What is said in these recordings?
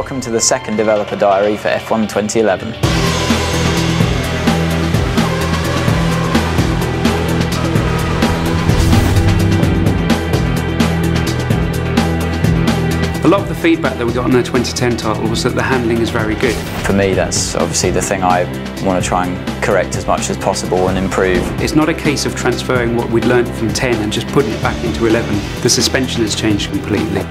Welcome to the second developer diary for F1 2011. A lot of the feedback that we got on the 2010 title was that the handling is very good. For me, that's obviously the thing I want to try and correct as much as possible and improve. It's not a case of transferring what we'd learned from 10 and just putting it back into 11. The suspension has changed completely.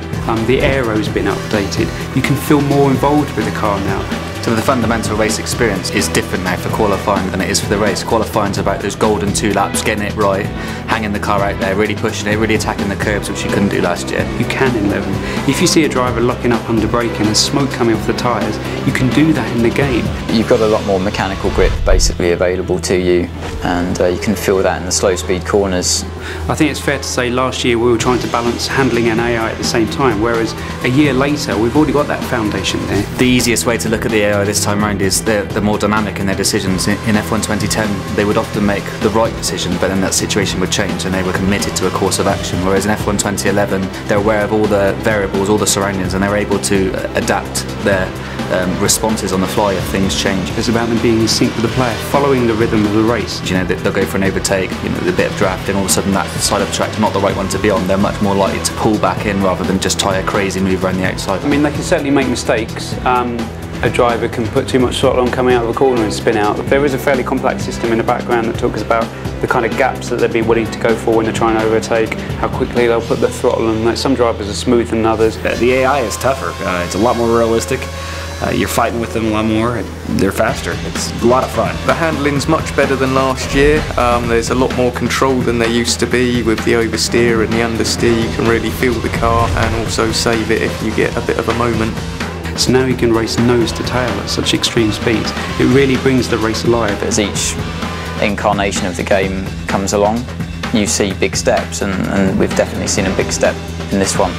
The aero's been updated. You can feel more involved with the car now. So the fundamental race experience is different now for qualifying than it is for the race. Qualifying's about those golden 2 laps, getting it right, hanging the car out there, really pushing it, really attacking the curbs, which you couldn't do last year. You can in 11. If you see a driver locking up under braking and smoke coming off the tyres, you can do that in the game. You've got a lot more mechanical grip basically available to you, and you can feel that in the slow speed corners. I think it's fair to say last year we were trying to balance handling and AI at the same time, whereas a year later we've already got that foundation there. The easiest way to look at the AI this time around is they're more dynamic in their decisions. In F1 2010 they would often make the right decision, but then that situation would change and they were committed to a course of action, whereas in F1 2011 they're aware of all the variables, all the surroundings, and they're able to adapt their responses on the fly if things change. It's about them being in sync with the player, following the rhythm of the race. You know, they'll go for an overtake, you know, a bit of draft, and all of a sudden that side of the track's not the right one to be on. They're much more likely to pull back in rather than just try a crazy move around the outside. I mean, they can certainly make mistakes. A driver can put too much throttle on coming out of a corner and spin out. There is a fairly complex system in the background that talks about the kind of gaps that they'd be willing to go for when they're trying to overtake, how quickly they'll put the throttle on. Like, some drivers are smoother than others. The AI is tougher. It's a lot more realistic. You're fighting with them a lot more. They're faster. It's a lot of fun. The handling's much better than last year. There's a lot more control than there used to be with the oversteer and the understeer. You can really feel the car and also save it if you get a bit of a moment. So now you can race nose to tail at such extreme speeds. It really brings the race alive. As each incarnation of the game comes along, you see big steps, and we've definitely seen a big step in this one.